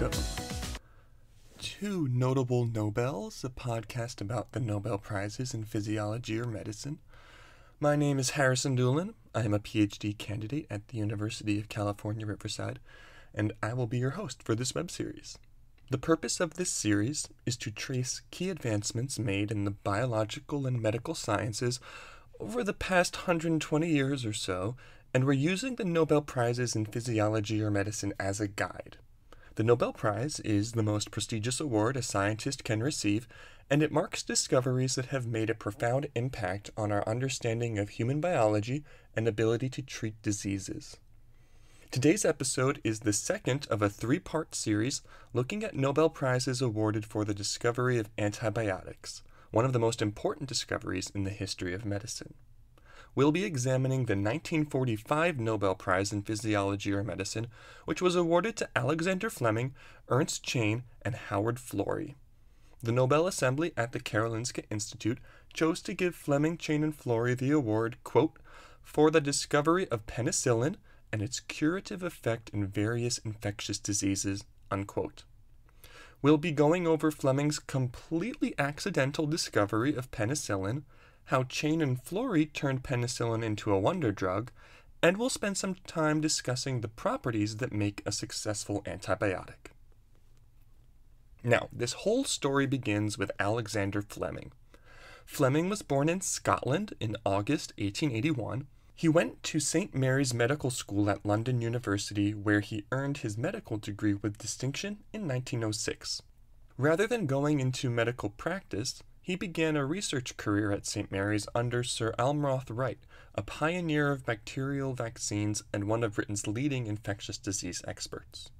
Welcome to Notable Nobels, a podcast about the Nobel Prizes in Physiology or Medicine. My name is Harrison Doolin. I am a PhD candidate at the University of California, Riverside, and I will be your host for this web series. The purpose of this series is to trace key advancements made in the biological and medical sciences over the past 120 years or so, and we're using the Nobel Prizes in Physiology or Medicine as a guide. The Nobel Prize is the most prestigious award a scientist can receive, and it marks discoveries that have made a profound impact on our understanding of human biology and ability to treat diseases. Today's episode is the second of a three-part series looking at Nobel Prizes awarded for the discovery of antibiotics, one of the most important discoveries in the history of medicine. We'll be examining the 1945 Nobel Prize in Physiology or Medicine, which was awarded to Alexander Fleming, Ernst Chain, and Howard Florey. The Nobel Assembly at the Karolinska Institute chose to give Fleming, Chain, and Florey the award, quote, for the discovery of penicillin and its curative effect in various infectious diseases, unquote. We'll be going over Fleming's completely accidental discovery of penicillin, how Chain and Florey turned penicillin into a wonder drug, and we'll spend some time discussing the properties that make a successful antibiotic. Now, this whole story begins with Alexander Fleming. Fleming was born in Scotland in August 1881. He went to St. Mary's Medical School at London University, where he earned his medical degree with distinction in 1906. Rather than going into medical practice, he began a research career at St. Mary's under Sir Almroth Wright, a pioneer of bacterial vaccines and one of Britain's leading infectious disease experts.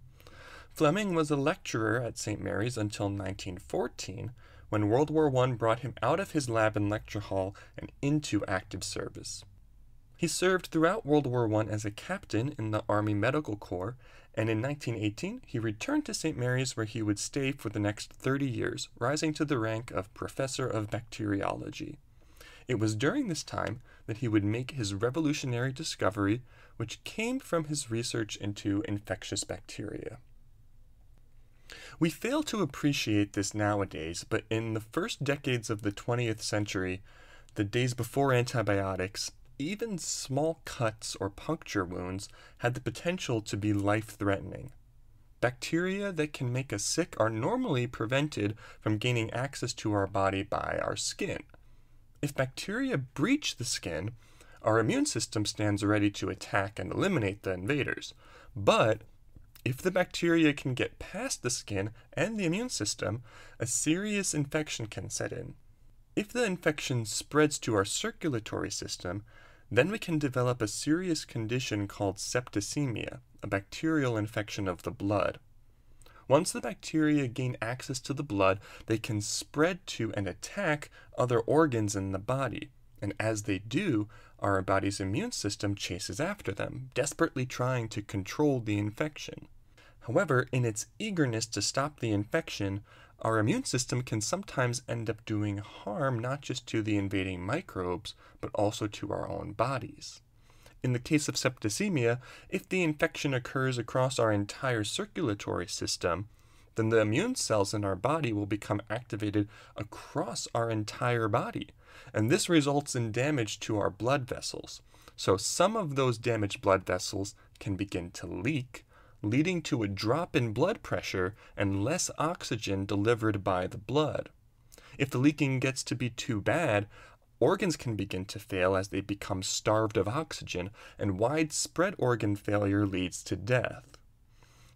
Fleming was a lecturer at St. Mary's until 1914, when World War I brought him out of his lab and lecture hall and into active service. He served throughout World War I as a captain in the Army Medical Corps, and in 1918 he returned to St. Mary's, where he would stay for the next 30 years, rising to the rank of Professor of Bacteriology. It was during this time that he would make his revolutionary discovery, which came from his research into infectious bacteria. We fail to appreciate this nowadays, but in the first decades of the 20th century, the days before antibiotics, even small cuts or puncture wounds had the potential to be life-threatening. Bacteria that can make us sick are normally prevented from gaining access to our body by our skin. If bacteria breach the skin, our immune system stands ready to attack and eliminate the invaders. But if the bacteria can get past the skin and the immune system, a serious infection can set in. If the infection spreads to our circulatory system, then we can develop a serious condition called septicemia, a bacterial infection of the blood. Once the bacteria gain access to the blood, they can spread to and attack other organs in the body, and as they do, our body's immune system chases after them, desperately trying to control the infection. However, in its eagerness to stop the infection, our immune system can sometimes end up doing harm not just to the invading microbes, but also to our own bodies. In the case of septicemia, if the infection occurs across our entire circulatory system, then the immune cells in our body will become activated across our entire body, and this results in damage to our blood vessels. So some of those damaged blood vessels can begin to leak, leading to a drop in blood pressure and less oxygen delivered by the blood. If the leaking gets to be too bad, organs can begin to fail as they become starved of oxygen, and widespread organ failure leads to death.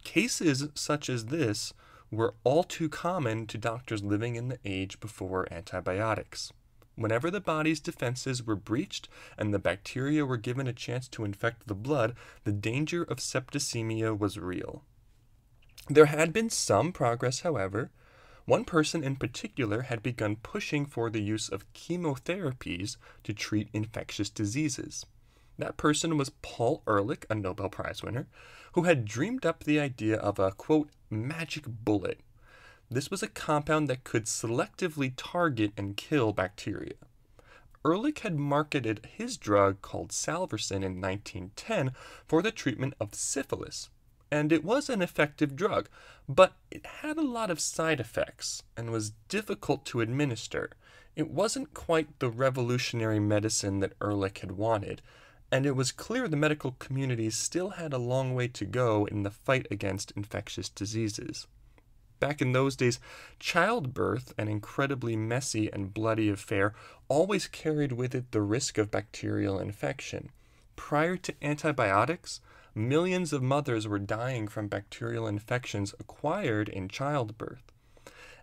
Cases such as this were all too common to doctors living in the age before antibiotics. Whenever the body's defenses were breached and the bacteria were given a chance to infect the blood, the danger of septicemia was real. There had been some progress, however. One person in particular had begun pushing for the use of chemotherapies to treat infectious diseases. That person was Paul Ehrlich, a Nobel Prize winner, who had dreamed up the idea of a, quote, magic bullet. This was a compound that could selectively target and kill bacteria. Ehrlich had marketed his drug called Salvarsan in 1910 for the treatment of syphilis, and it was an effective drug, but it had a lot of side effects and was difficult to administer. It wasn't quite the revolutionary medicine that Ehrlich had wanted, and it was clear the medical community still had a long way to go in the fight against infectious diseases. Back in those days, childbirth, an incredibly messy and bloody affair, always carried with it the risk of bacterial infection. Prior to antibiotics, millions of mothers were dying from bacterial infections acquired in childbirth.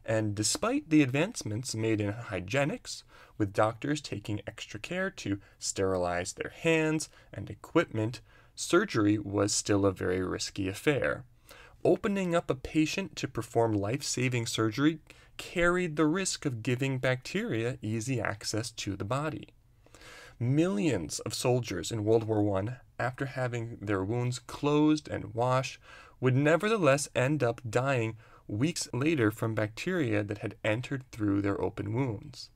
And despite the advancements made in hygienics, with doctors taking extra care to sterilize their hands and equipment, surgery was still a very risky affair. Opening up a patient to perform life-saving surgery carried the risk of giving bacteria easy access to the body. Millions of soldiers in World War I, after having their wounds closed and washed, would nevertheless end up dying weeks later from bacteria that had entered through their open wounds.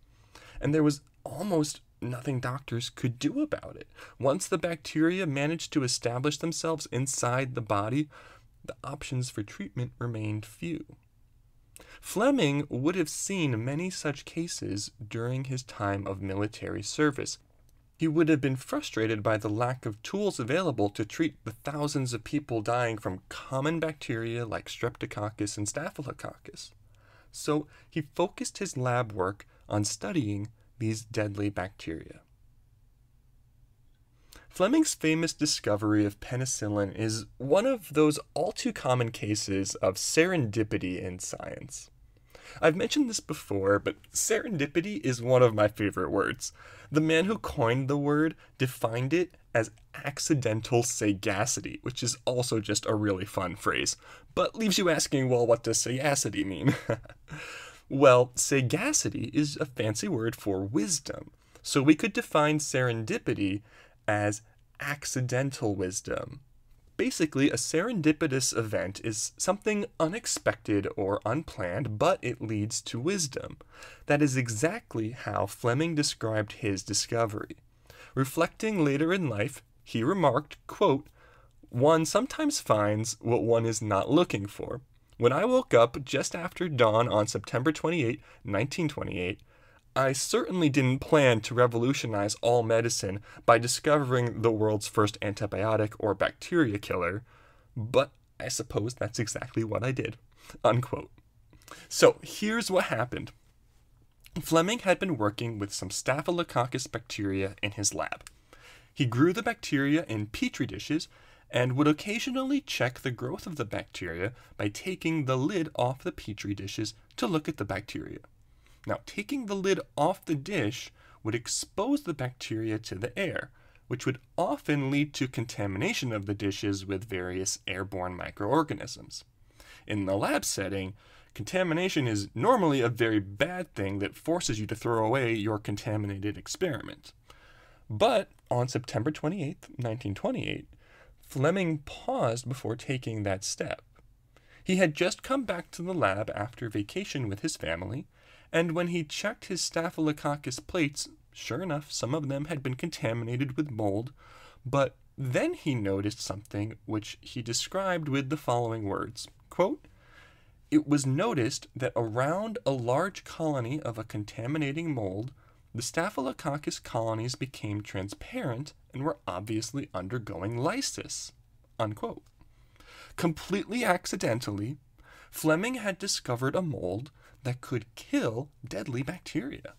And there was almost nothing doctors could do about it. Once the bacteria managed to establish themselves inside the body, the options for treatment remained few. Fleming would have seen many such cases during his time of military service. He would have been frustrated by the lack of tools available to treat the thousands of people dying from common bacteria like Streptococcus and Staphylococcus. So he focused his lab work on studying these deadly bacteria. Fleming's famous discovery of penicillin is one of those all too common cases of serendipity in science. I've mentioned this before, but serendipity is one of my favorite words. The man who coined the word defined it as accidental sagacity, which is also just a really fun phrase, but leaves you asking, well, what does sagacity mean? Well, sagacity is a fancy word for wisdom, so we could define serendipity as accidental wisdom. Basically, a serendipitous event is something unexpected or unplanned, but it leads to wisdom. That is exactly how Fleming described his discovery. Reflecting later in life, he remarked, quote, "One sometimes finds what one is not looking for. When I woke up just after dawn on September 28, 1928, I certainly didn't plan to revolutionize all medicine by discovering the world's first antibiotic or bacteria killer, but I suppose that's exactly what I did." Unquote. So here's what happened. Fleming had been working with some Staphylococcus bacteria in his lab. He grew the bacteria in petri dishes and would occasionally check the growth of the bacteria by taking the lid off the petri dishes to look at the bacteria. Now, taking the lid off the dish would expose the bacteria to the air, which would often lead to contamination of the dishes with various airborne microorganisms. In the lab setting, contamination is normally a very bad thing that forces you to throw away your contaminated experiment. But on September 28, 1928, Fleming paused before taking that step. He had just come back to the lab after vacation with his family, and when he checked his Staphylococcus plates, sure enough, some of them had been contaminated with mold, but then he noticed something which he described with the following words, quote, "It was noticed that around a large colony of a contaminating mold, the Staphylococcus colonies became transparent and were obviously undergoing lysis." Unquote. Completely accidentally, Fleming had discovered a mold that could kill deadly bacteria.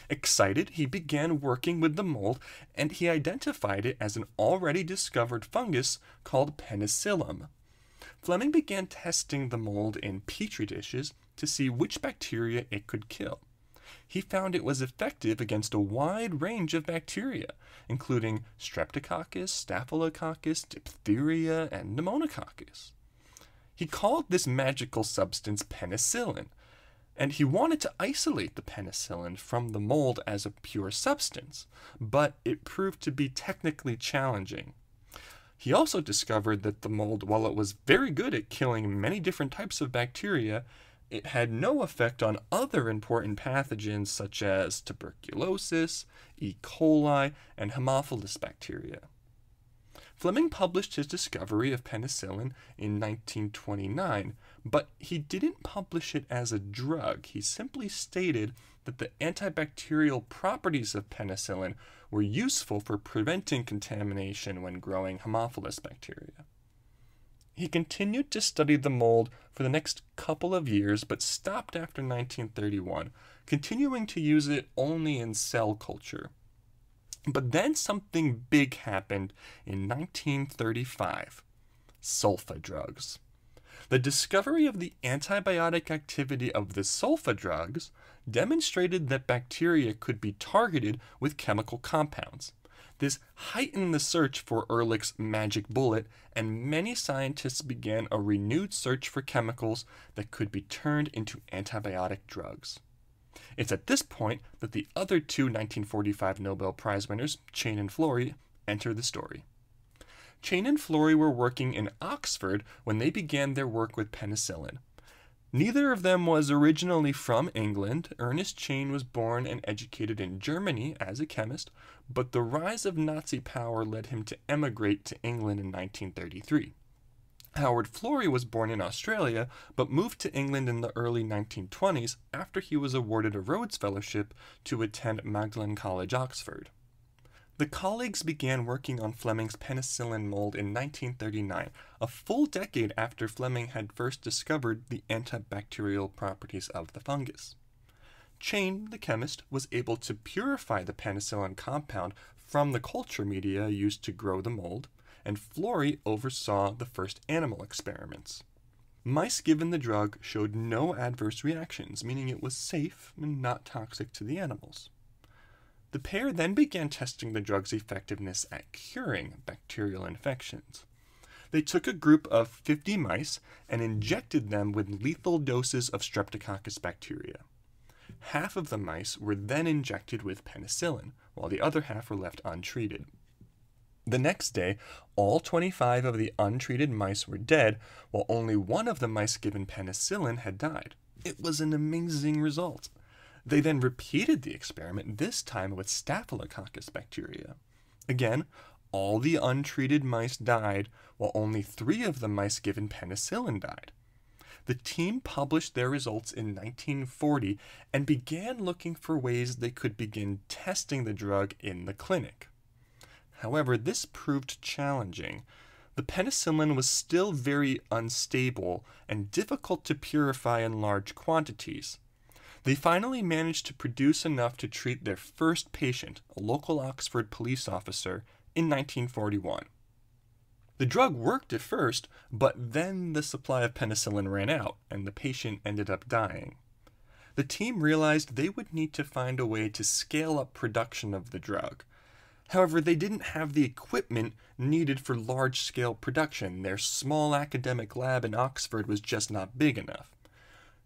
Excited, he began working with the mold, and he identified it as an already discovered fungus called Penicillin. Fleming began testing the mold in petri dishes to see which bacteria it could kill. He found it was effective against a wide range of bacteria, including Streptococcus, Staphylococcus, diphtheria, and pneumococcus. He called this magical substance penicillin, and he wanted to isolate the penicillin from the mold as a pure substance, but it proved to be technically challenging. He also discovered that the mold, while it was very good at killing many different types of bacteria, it had no effect on other important pathogens such as tuberculosis, E. coli, and Haemophilus bacteria. Fleming published his discovery of penicillin in 1929, but he didn't publish it as a drug. He simply stated that the antibacterial properties of penicillin were useful for preventing contamination when growing Haemophilus bacteria. He continued to study the mold for the next couple of years, but stopped after 1931, continuing to use it only in cell culture. But then something big happened in 1935. Sulfa drugs. The discovery of the antibiotic activity of the sulfa drugs demonstrated that bacteria could be targeted with chemical compounds. This heightened the search for Ehrlich's magic bullet, and many scientists began a renewed search for chemicals that could be turned into antibiotic drugs. It's at this point that the other two 1945 Nobel Prize winners, Chain and Florey, enter the story. Chain and Florey were working in Oxford when they began their work with penicillin. Neither of them was originally from England. Ernst Chain was born and educated in Germany as a chemist, but the rise of Nazi power led him to emigrate to England in 1933. Howard Florey was born in Australia, but moved to England in the early 1920s after he was awarded a Rhodes Fellowship to attend Magdalen College, Oxford. The colleagues began working on Fleming's penicillin mold in 1939, a full decade after Fleming had first discovered the antibacterial properties of the fungus. Chain, the chemist, was able to purify the penicillin compound from the culture media used to grow the mold, and Florey oversaw the first animal experiments. Mice given the drug showed no adverse reactions, meaning it was safe and not toxic to the animals. The pair then began testing the drug's effectiveness at curing bacterial infections. They took a group of 50 mice and injected them with lethal doses of Streptococcus bacteria. Half of the mice were then injected with penicillin, while the other half were left untreated. The next day, all 25 of the untreated mice were dead, while only one of the mice given penicillin had died. It was an amazing result. They then repeated the experiment, this time with Staphylococcus bacteria. Again, all the untreated mice died, while only 3 of the mice given penicillin died. The team published their results in 1940 and began looking for ways they could begin testing the drug in the clinic. However, this proved challenging. The penicillin was still very unstable and difficult to purify in large quantities. They finally managed to produce enough to treat their first patient, a local Oxford police officer, in 1941. The drug worked at first, but then the supply of penicillin ran out, and the patient ended up dying. The team realized they would need to find a way to scale up production of the drug. However, they didn't have the equipment needed for large-scale production. Their small academic lab in Oxford was just not big enough.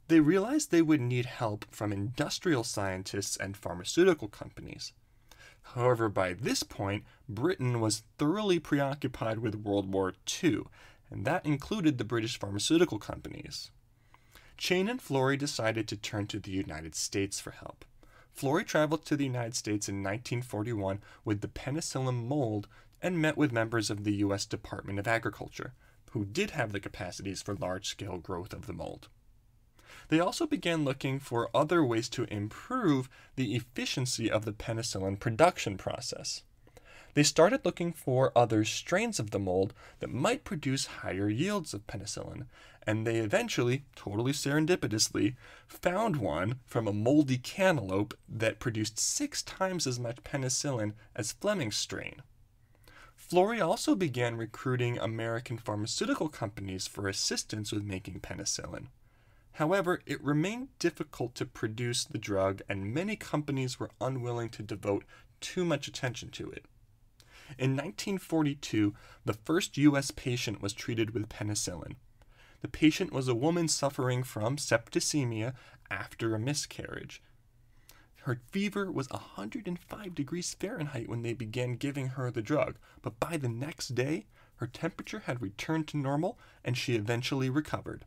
They realized they would need help from industrial scientists and pharmaceutical companies. However, by this point, Britain was thoroughly preoccupied with World War II, and that included the British pharmaceutical companies. Chain and Florey decided to turn to the United States for help. Florey traveled to the United States in 1941 with the penicillin mold and met with members of the U.S. Department of Agriculture, who did have the capacities for large-scale growth of the mold. They also began looking for other ways to improve the efficiency of the penicillin production process. They started looking for other strains of the mold that might produce higher yields of penicillin, and they eventually, totally serendipitously, found one from a moldy cantaloupe that produced 6 times as much penicillin as Fleming's strain. Florey also began recruiting American pharmaceutical companies for assistance with making penicillin. However, it remained difficult to produce the drug, and many companies were unwilling to devote too much attention to it. In 1942, the first U.S. patient was treated with penicillin. The patient was a woman suffering from septicemia after a miscarriage. Her fever was 105 degrees Fahrenheit when they began giving her the drug, but by the next day, her temperature had returned to normal and she eventually recovered.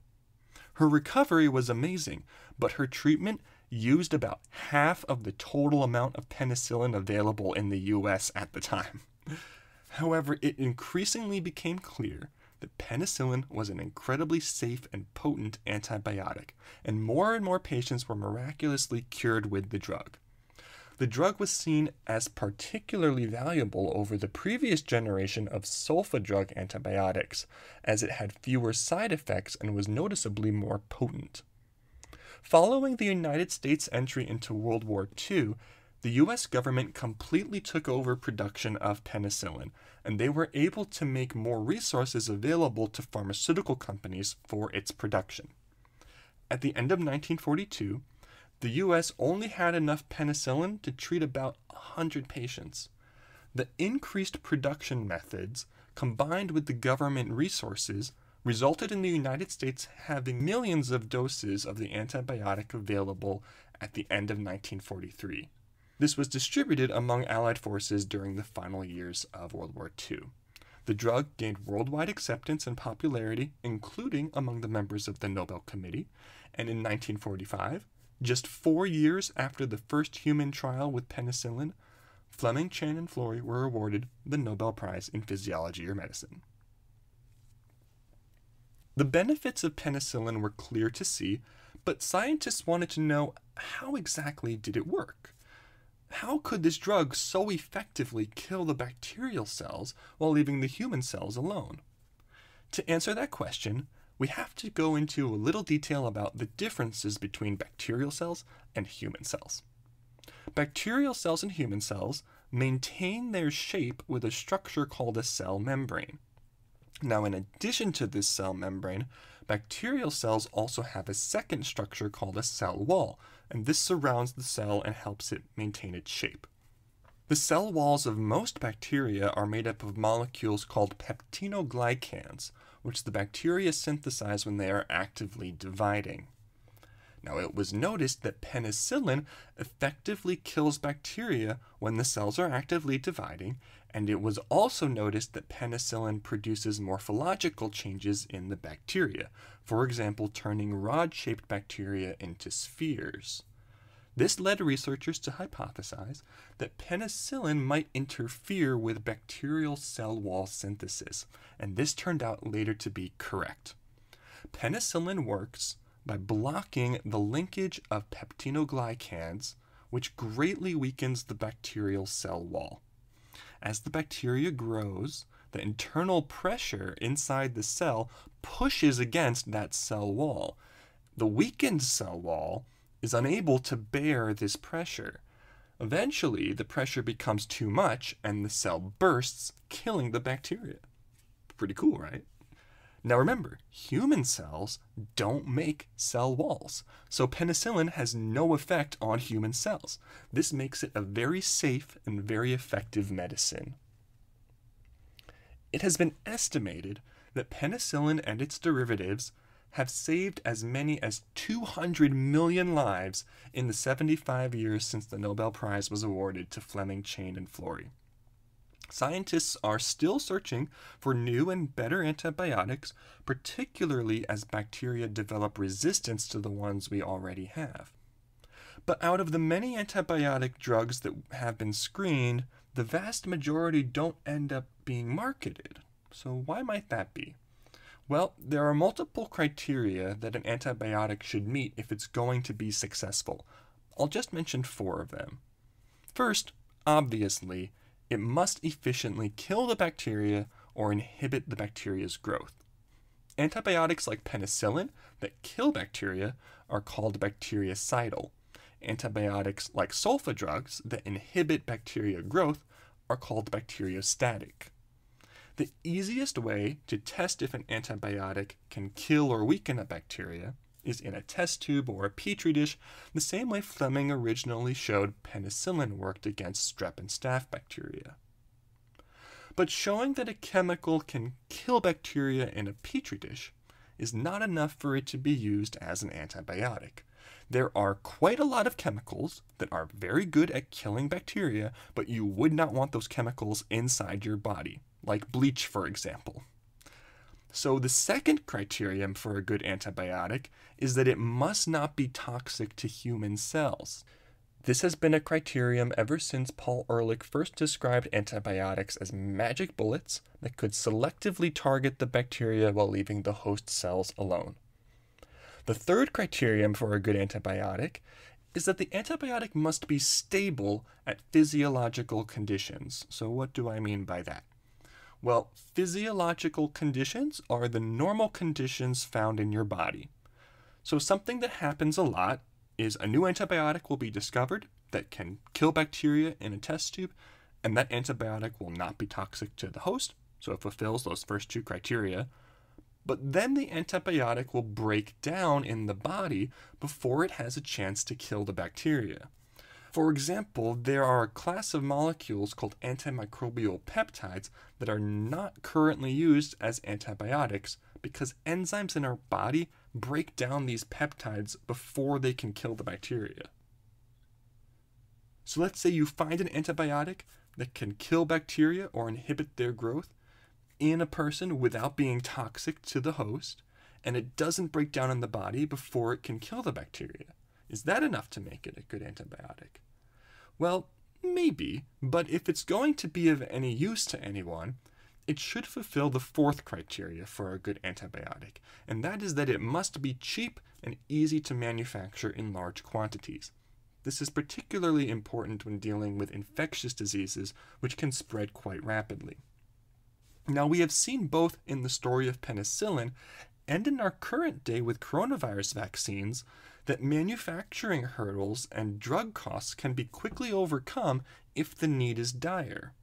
Her recovery was amazing, but her treatment used about half of the total amount of penicillin available in the U.S. at the time. However, it increasingly became clear that penicillin was an incredibly safe and potent antibiotic, and more patients were miraculously cured with the drug. The drug was seen as particularly valuable over the previous generation of sulfa drug antibiotics, as it had fewer side effects and was noticeably more potent. Following the United States' entry into World War II, the U.S. government completely took over production of penicillin, and they were able to make more resources available to pharmaceutical companies for its production. At the end of 1942, the U.S. only had enough penicillin to treat about 100 patients. The increased production methods, combined with the government resources, resulted in the United States having millions of doses of the antibiotic available at the end of 1943. This was distributed among Allied forces during the final years of World War II. The drug gained worldwide acceptance and popularity, including among the members of the Nobel Committee, and in 1945, just 4 years after the first human trial with penicillin, Fleming, Chain, and Florey were awarded the Nobel Prize in Physiology or Medicine. The benefits of penicillin were clear to see, but scientists wanted to know how exactly did it work? How could this drug so effectively kill the bacterial cells while leaving the human cells alone? To answer that question, we have to go into a little detail about the differences between bacterial cells and human cells. Bacterial cells and human cells maintain their shape with a structure called a cell membrane. Now, in addition to this cell membrane, bacterial cells also have a second structure called a cell wall, and this surrounds the cell and helps it maintain its shape. The cell walls of most bacteria are made up of molecules called peptinoglycans, which the bacteria synthesize when they are actively dividing. Now, it was noticed that penicillin effectively kills bacteria when the cells are actively dividing, and it was also noticed that penicillin produces morphological changes in the bacteria, for example, turning rod-shaped bacteria into spheres. This led researchers to hypothesize that penicillin might interfere with bacterial cell wall synthesis, and this turned out later to be correct. Penicillin works by blocking the linkage of peptinoglycans, which greatly weakens the bacterial cell wall. As the bacteria grows, the internal pressure inside the cell pushes against that cell wall. The weakened cell wall is unable to bear this pressure. Eventually, the pressure becomes too much and the cell bursts, killing the bacteria. Pretty cool, right? Now remember, human cells don't make cell walls, so penicillin has no effect on human cells. This makes it a very safe and very effective medicine. It has been estimated that penicillin and its derivatives have saved as many as 200 million lives in the 75 years since the Nobel Prize was awarded to Fleming, Chain, and Florey. Scientists are still searching for new and better antibiotics, particularly as bacteria develop resistance to the ones we already have. But out of the many antibiotic drugs that have been screened, the vast majority don't end up being marketed. So why might that be? Well, there are multiple criteria that an antibiotic should meet if it's going to be successful. I'll just mention 4 of them. First, obviously, it must efficiently kill the bacteria or inhibit the bacteria's growth. Antibiotics like penicillin that kill bacteria are called bactericidal. Antibiotics like sulfa drugs that inhibit bacteria growth are called bacteriostatic. The easiest way to test if an antibiotic can kill or weaken a bacteria is in a test tube or a petri dish, the same way Fleming originally showed penicillin worked against strep and staph bacteria. But showing that a chemical can kill bacteria in a petri dish is not enough for it to be used as an antibiotic. There are quite a lot of chemicals that are very good at killing bacteria, but you would not want those chemicals inside your body, like bleach, for example. So the second criterion for a good antibiotic is that it must not be toxic to human cells. This has been a criterion ever since Paul Ehrlich first described antibiotics as magic bullets that could selectively target the bacteria while leaving the host cells alone. The third criterion for a good antibiotic is that the antibiotic must be stable at physiological conditions. So what do I mean by that? Well, physiological conditions are the normal conditions found in your body. So something that happens a lot is a new antibiotic will be discovered that can kill bacteria in a test tube, and that antibiotic will not be toxic to the host, so it fulfills those first two criteria. But then the antibiotic will break down in the body before it has a chance to kill the bacteria. For example, there are a class of molecules called antimicrobial peptides that are not currently used as antibiotics because enzymes in our body break down these peptides before they can kill the bacteria. So let's say you find an antibiotic that can kill bacteria or inhibit their growth in a person without being toxic to the host, and it doesn't break down in the body before it can kill the bacteria. Is that enough to make it a good antibiotic? Well, maybe, but if it's going to be of any use to anyone, it should fulfill the fourth criteria for a good antibiotic, and that is that it must be cheap and easy to manufacture in large quantities. This is particularly important when dealing with infectious diseases, which can spread quite rapidly. Now, we have seen both in the story of penicillin and in our current day with coronavirus vaccines that manufacturing hurdles and drug costs can be quickly overcome if the need is dire.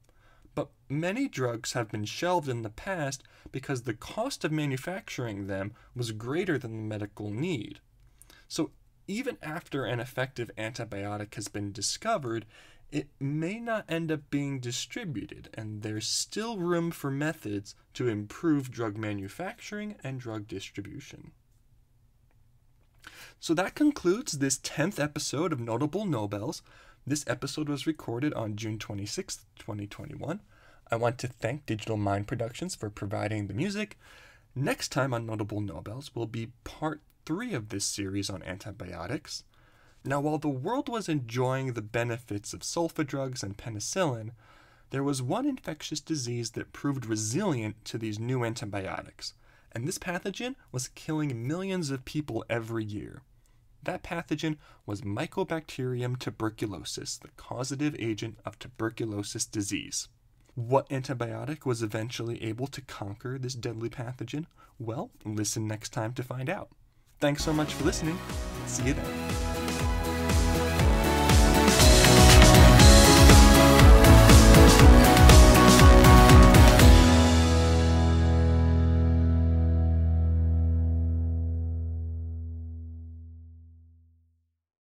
But many drugs have been shelved in the past because the cost of manufacturing them was greater than the medical need. So even after an effective antibiotic has been discovered, it may not end up being distributed, and there's still room for methods to improve drug manufacturing and drug distribution. So that concludes this 10th episode of Notable Nobels. This episode was recorded on June 26th, 2021. I want to thank Digital Mind Productions for providing the music. Next time on Notable Nobels will be part 3 of this series on antibiotics. Now, while the world was enjoying the benefits of sulfa drugs and penicillin, there was one infectious disease that proved resilient to these new antibiotics, and this pathogen was killing millions of people every year. That pathogen was Mycobacterium tuberculosis, the causative agent of tuberculosis disease. What antibiotic was eventually able to conquer this deadly pathogen? Well, listen next time to find out. Thanks so much for listening. See you then.